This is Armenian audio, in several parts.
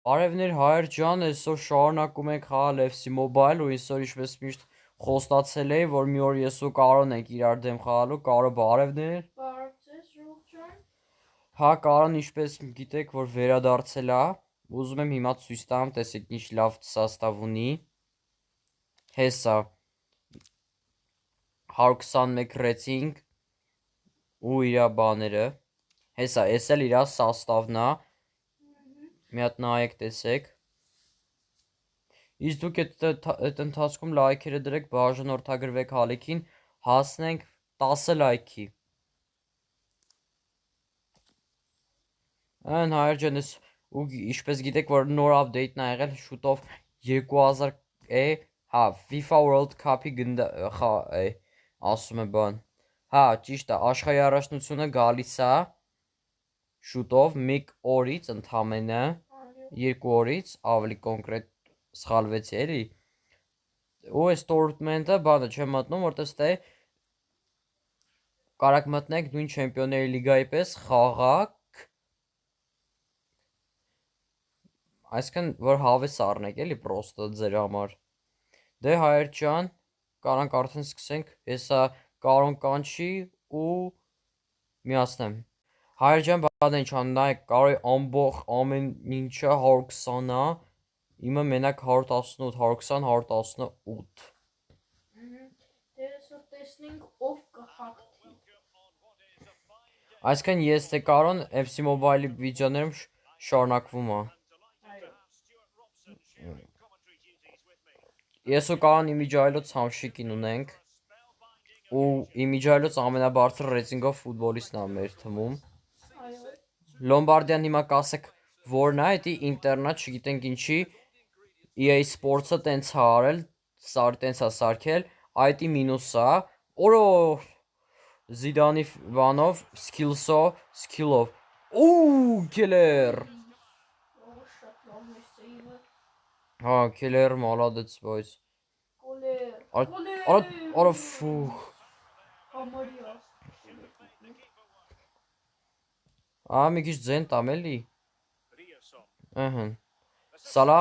Բարևներ հայր ջան, այսօր շարունակում ենք խաղալ FC Mobile ու այսօր ինչպես միշտ խոստացել էի, որ մի օր ես ու Կարոն ենք իրար դեմ խաղալու, Կարո բարևներ։ Բարև ձեզ, Ժուղ ջան։ Հա, Կարոն ինչպես գիտեք, որ վերադարձել է, ուզում եմ հիմա ցույց տամ, տեսեք ինչ լավ սաստավ ունի։ Հեսա 121 ռեյտինգ ու իր բաները։ Հեսա, էս էլ իր սաստավն է։ Մի հատ նայեք, տեսեք։ Իսկ դուք այդ ընթացքում լայքերը դրեք, բաժանորդագրվեք հալիքին, հասնենք 10 լայքի։ Այն հայր ջան, ու ինչպես գիտեք, որ նոր update-ն ա եղել, շուտով 2000 հա, FIFA World Cup-ի ասում է բան։ Հա, ճիշտ է, աշխարհի առաջնությունը գալիս է շուտով, մի օրից ընդամենը 2 օրից, ավելի կոնկրետ սխալվեցի էլի։ Ու այս տորնամենտը բանը չեմ մտնում, որտեղ ստե կարաք մտնեք նույն չեմպիոնների լիգայի պես խաղաք, այսինքն որ հավես առնեք էլի պրոստը ձեր համար։ Դե հայր ջան, կարանք արդեն սկսենք, հեսա Կարոն կանչի ու միացնեմ։ Հայր ջան, բան ինչ աննայեք, կարոյ ամեն ինչը 120 է, իմը մենակ 118, 120, 118։ Դե այսօր տեսնենք ով կհաղթի։ Այսինքն ես թե Կարոն FC Mobile-ի վիդեոներում շարունակվում է։ Ես ու Կարոն իմիջայլոց Համշիկին ունենք, ու իմիջայլոց ամենաբարձր ռեյտինգով ֆուտբոլիստն է մեր թվում։ Լոմբարդիան հիմա կասեք որն է, դա ինտերնետ, չգիտենք ինչի, EA Sports-ը տենց է արել, տենց է սարքել, IT մինուսա, օրո Զիդանի բանով, skillով, ու քիլեր։ Հա, քիլեր մալադեց, բայց արա ֆուх։ Մի քիչ ձեն տամ էլի։ Ըհը։ Սալա,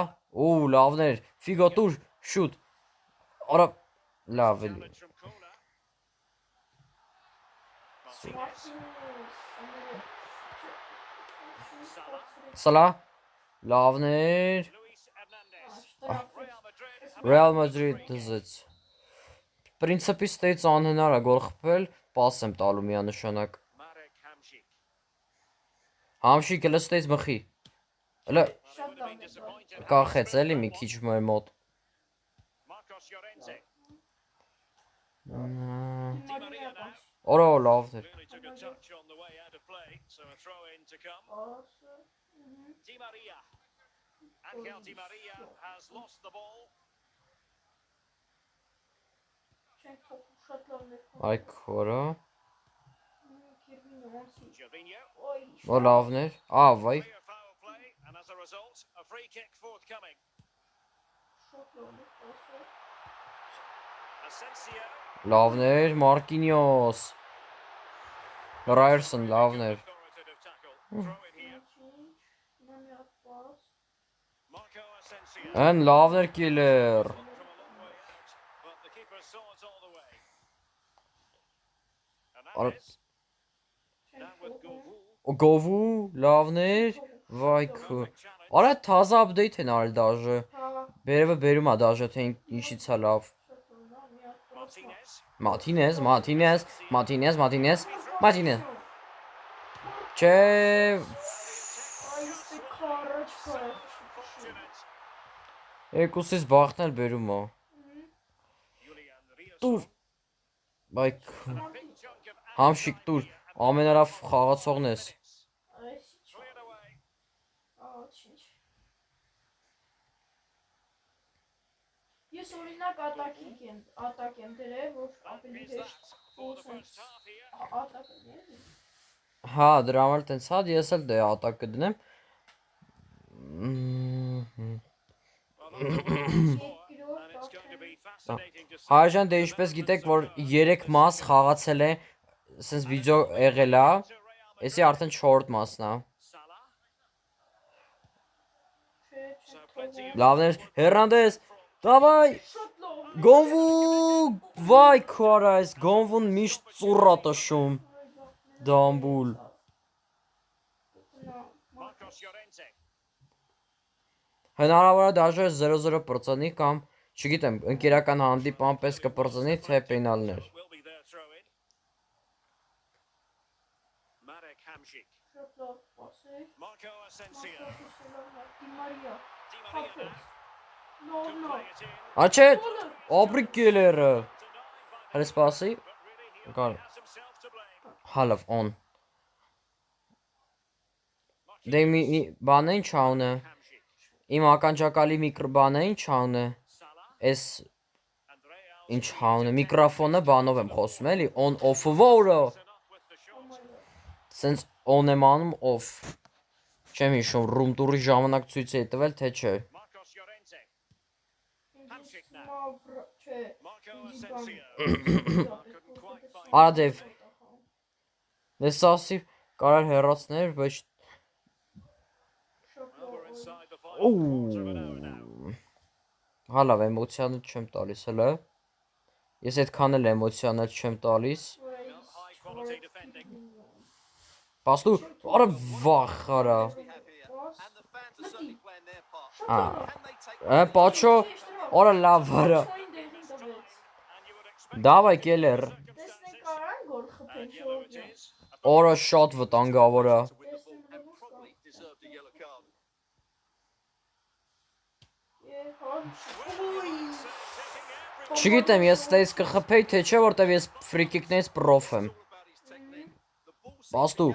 ու լավներ, Ֆիգո տուր, շուտ։ Արա լավ էլի։ Սալա, լավներ։ Real Madrid դզեց։ Պրինցիպի ստեյց անհնար է գոլ խփել, պաս եմ տալու միանշանակ։ Համշիկ էլ ստեյց մխի։ Էլը կախեց էլի մի քիչ մեր մոտ։ Օրո լավներ։ Այ քորա։ Ո լավներ, վայ։ Լավներ, Մարկինյոս։ Ռայերսոն, լավներ։ Են լավներ կիլեր։ Գովու, լավներ, վայ քո։ Արա թազա update են արել դաժե։ Բերևը բերում է դաժե, թե ինչից է լավ։ Մատինես։ Չէ։ Երկուսից բախտն էլ բերում է։ Տուր։ Բայ Համշիկ տուր, ամենալավ խաղացողն ես։ Ես օրինակ ատակ եմ դրել, որ ավելի հեշտ ատակ եմ։ Հա, դրա համար տենց հատ ես էլ դե ատակ կդնեմ։ Հայրժան, դե ինչպես գիտեք, որ 3 մաս խաղացել է, սենց վիդեո եղել է, էսի արդեն 4-րդ մասն է։ Լավն էր, Հեռանդես, դավայ, Շատ լավ։ գոնվու, վայ քարայս, գոնվուն միշտ ծուռա տշում, դամբուլ, հնարավոր է դաժե 0-0 պրծնի կամ, չգիտեմ, ընկերական հանդիպան պես կպրծնի, թե պենալներ, Շատ լավ պասեր։ Դիմարիա։ Խափեց։ Նոր։ աչե, ապրիկ կելերը, հրես պասի, կար, հալավ, on, դե մի բանը ինչ անը, իմ ականջակալի բանը ինչ անը, ես ինչ անը, միկրոֆոնը բանով եմ խոսում էլի, on off-ը որը, սենց on եմ անում off, չեմ հիշում, ռում տուրի ժամանակ ցույց է տվել, թե չէ, արա դև, դես ասի կարար հեռացներ, բայց հալավ էմոցիանել չեմ տալիս, հլը, ես այդքան էլ էմոցիանել չեմ տալիս, պաստու, արա վախ արա, պաչո, արա լավ արա, դավայ կելեր, արա շատ վտանգավոր է, չգիտեմ ես ստեյս կխպեի թե չէ, որտև ես ֆրիկիկներից պրոֆ եմ, պաստու,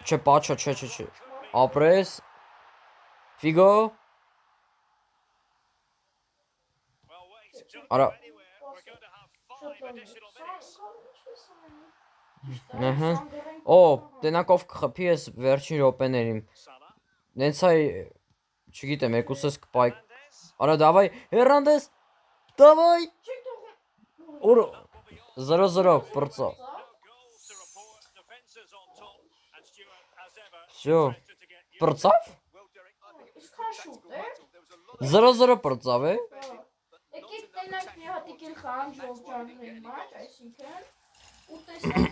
չէ պաչո, չէ, ապրես, ֆիգո, արա, օ, տենակով կխպի ես վերջին ռոպեներին, նենց այ, չգիտեմ, եկուսես կպայք, արա դավայ, Հեռանդես, դավայ, օր, 0-0 պրծա, շո, պրծավ, 0-0 պրծավ է, եկեք տենակ մի հատիկ էլ խաղանք ժողջանրի մաչ, այսինքն, ու տեսնենք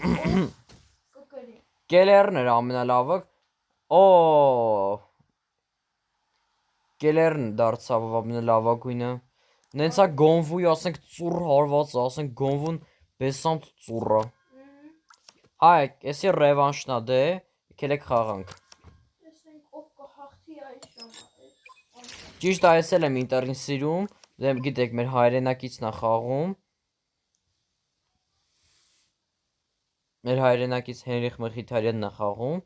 կկրի։ կելերն էր ամենալավը, օ, կելերն դարձավ ամենալավագույնը, նենցա գոնվուի ասենք ծուռ հարված, ասենք գոնվուն բեսանտ ծուռը, հայ, եսի ռևանշնա դե, կելեք խաղանք, տեսնենք ով կհաղթի այս ժամը, ճիշտ այս էլ եմ ինտերին սիրում, դե գիտեք մեր հայրենակիցն է խաղում, մեր հայրենակից Հենրիխ Մխիթարյանն է խաղում,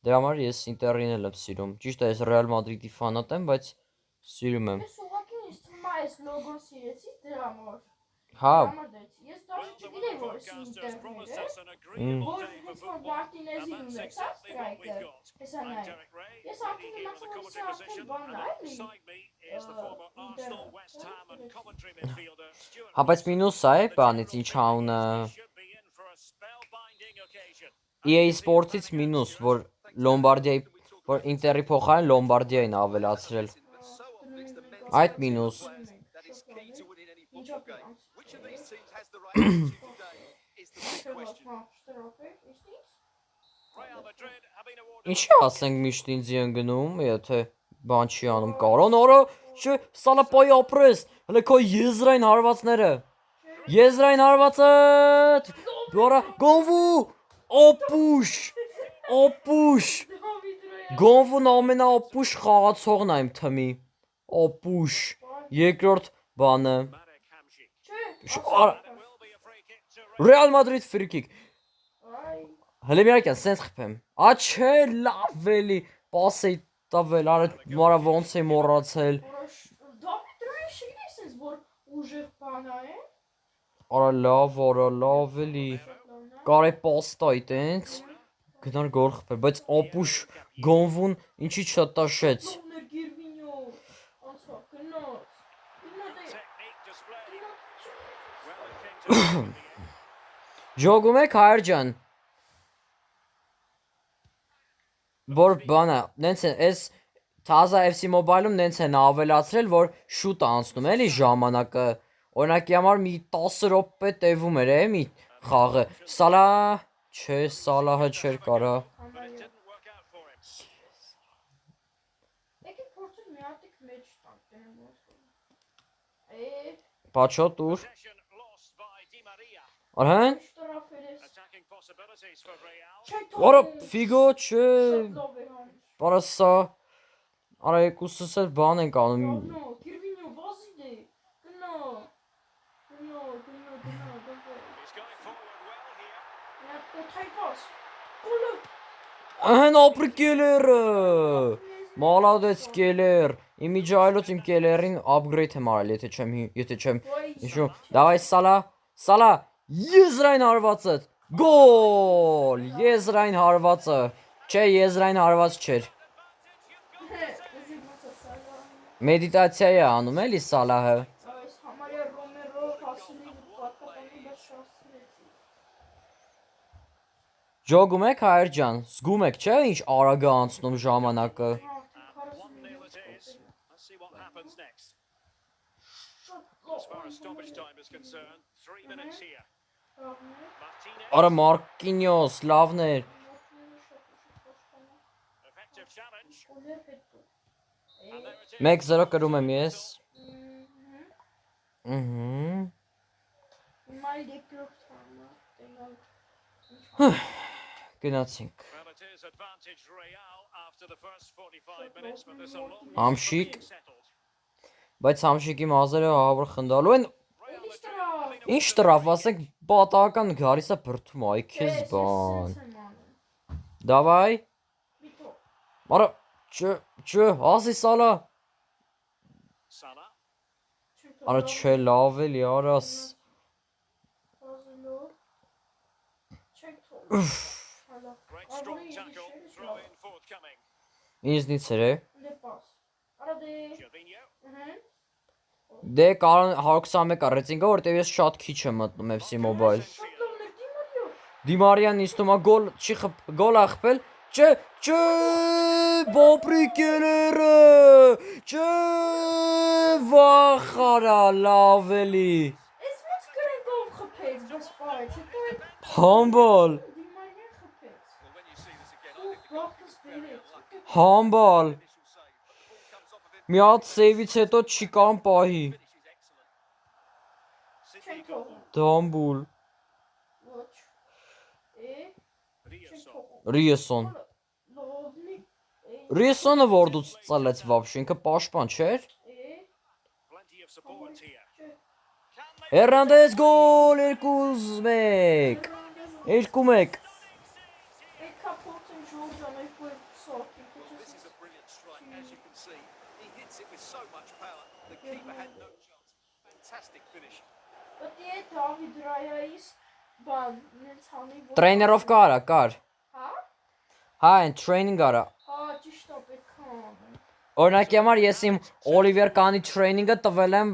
դրա համար ես ինտերին էլ եմ սիրում, ճիշտ է ես Ռեալ Մադրիդի ֆանատ եմ, բայց սիրում եմ, ես ուղղակի ինձ թվում է այս լոգոն սիրեցի դրա համար, հա, ես դաժե չգիտեի որ ես ինտերներ որ հենց որ Մարտինեզին ունեցա ստրայքը, հեսա նայ, ես արդեն իմացա որ սա արդեն բանն է էլի, հա բայց մինուս է բանից ինչ անունը, EA Sports-ից մինուս, որ Լոմբարդիայի, որ ինտերի փոխարեն Լոմբարդիային ավելացրել, այդ մինուս, ինչի ասենք միշտ ինձի են գնում, եթե բան չի անում, կարոն օրը, չէ, սալապայի ապրես, հլե քո եզրային հարվածները, եզրային հարվածը, դորա, գոնվու, օպուշ, գոնվուն ամենա օպուշ խաղացողն է իմ թմի, օպուշ, երկրորդ բանը, Ռեալ Մադրիդ ֆրիկիկ, հլե միարկյան, սենց խպեմ, աչե լավ էլի, պաս էի տավել, արա մարա ոնց էի մորացել, Դավիթ դրան շինես ես որ ուժեղ բանա է, արա լավ էլի, կարե պաստայի տենց, գնար գոր խպել, բայց ապուշ գոնվուն ինչի չտաշեց, ժոգում եք հայր ջան, որ բանը, նենց է, այս Թազա FC Mobile-ում նենց են ավելացրել, որ շուտ անցնում էլի ժամանակը։ Օրինակի համար մի 10 րոպե տևում էր, մի խաղը։ Սալա, չէ, Սալահը չէր կարա։ Եկեք փորձենք մի հատիկ մեջ տանք դրանց ոնց։ Պաչո տուր։ Արհեն։ Որա ֆիգո չէ։ Պարա սա։ Արա երկուսս էլ բան ենք անում։ Կիրվինյո բազին է։ Գնա։ Ահեն ապրի կելերը։ Մալադեց կելեր։ Իմիջը այլոց իմ կելերին upgrade եմ արել, եթե չեմ հիշում։ Դավայ Սալա, եզրային հարվածը։ Գոլ։ Եզրային հարվածը։ Չէ, եզրային հարված չէր։ Մեդիտացիա է անում էլի Սալահը։ Ջոգում եք հայր ջան, զգում եք չէ ինչ արագ է անցնում ժամանակը։ Արա Մարկինյոս, լավն էր։ 1-0 կրում եմ ես։ Գնացինք։ Համշիկ։ Բայց համշիկի մազերը հավր խնդալու են։ Ինչ տրավ, ասենք պատահական գարիսը բրդում այ քեզ բան։ Դավայ։ Արա չէ, ասի Սալա։ Արա չէ, լավ էլի արաս։ Ինձնից էր է։ Դե կարան 121 ռեյտինգը, որտեվ ես շատ քիչ եմ մտնում FC Mobile։ Դիմարյան նիստում է գոլ ախպել։ Չէ, բոպրի կելերը։ Չէ, վախարա, լավ էլի։ Համբալ։ Համբալ։ Մի հատ սեյվից հետո չի կան պահի։ Դամբուլ։ Ռիեսոն։ Ռիեսոնը որ դուց ծալեց վաբշե, ինքը պաշտպան չէր։ Հեռանդես գոլ 2-1։ 2-1։ Տրեյներով կար։ Հա, են տրեյնինգ արա։ Օրինակի համար ես իմ Օլիվեր Կանի տրեյնինգը տվել եմ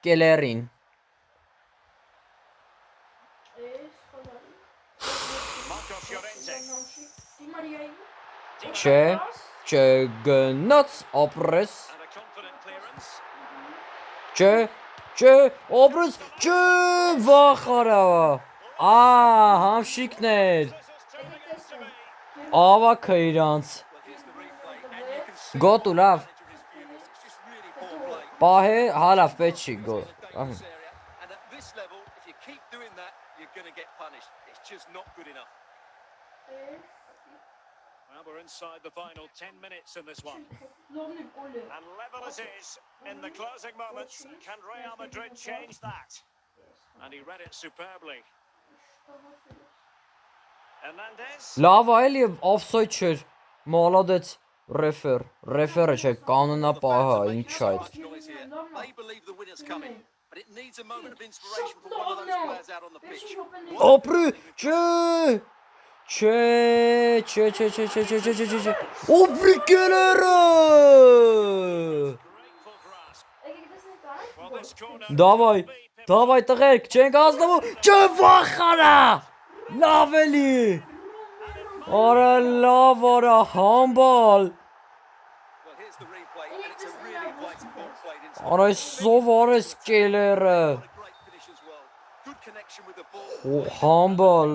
կելերին։ Չէ, գնաց, ապրես։ Չէ, ապրես, չէ, վախարա։ Համշիկներ։ Ավակը իրանց։ Գոտու լավ։ Պահե, հալավ, պետք չի գոլ։ Well, we're inside the final 10 minutes in this one. And level it is in the closing moments. Can Real Madrid change that? And he read it superbly. Hernandez. Լավ այլի offside չէր։ Մալադեց ռեֆերը չէ, կանոնա պահա, ինչ այդ։ Ապրի, չէ։ Ապրի կելերը։ Դավայ տղերք, չենք ազնվում, չէ վախարա։ Լավ էլի։ Արա լավ արա համբալ։ Well, here's the replay, and it's a really vital ball played into Արա սովորես կելերը։ What a great finish as well. Good connection with the ball. Համբալ։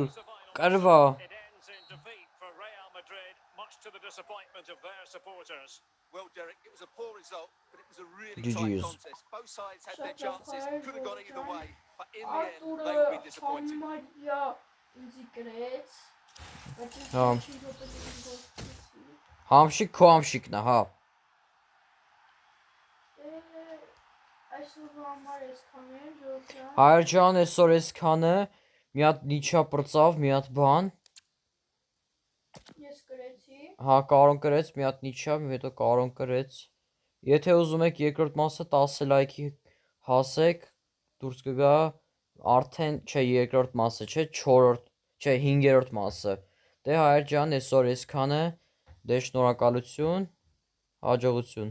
Կրվա։ It ends in defeat for Real Madrid, much to the disappointment of their supporters. Well, Derek, it was a poor result, but it was a really GG's. tight contest. Both sides had their Shut up, chances, could have gone either Jordan. way, but in the end, they Արտուրը will be disappointed. համարյա ինձի գրեց, բայց ինձ Հա։ չի րոպեին Համշիկ քո համշիկն է, հա։ այսօրվա համար այսքան է, Ջորջան։ Հայր ջան, այսօր այսքանը մի հատ նիչա պրծավ, մի հատ բան։ Ես գրեցի։ Հա, Կարոն կրեց, մի հատ նիչա, հետո Կարոն կրեց։ Եթե ուզում եք երկրորդ մասը 10 լայքի հասեք, դուրս կգա արդեն, չէ, երկրորդ մասը, չէ, 4-րդ, չէ, 5-րդ մասը։ Դե հայր ջան, այսօր այսքանը, դե շնորհակալություն, հաջողություն։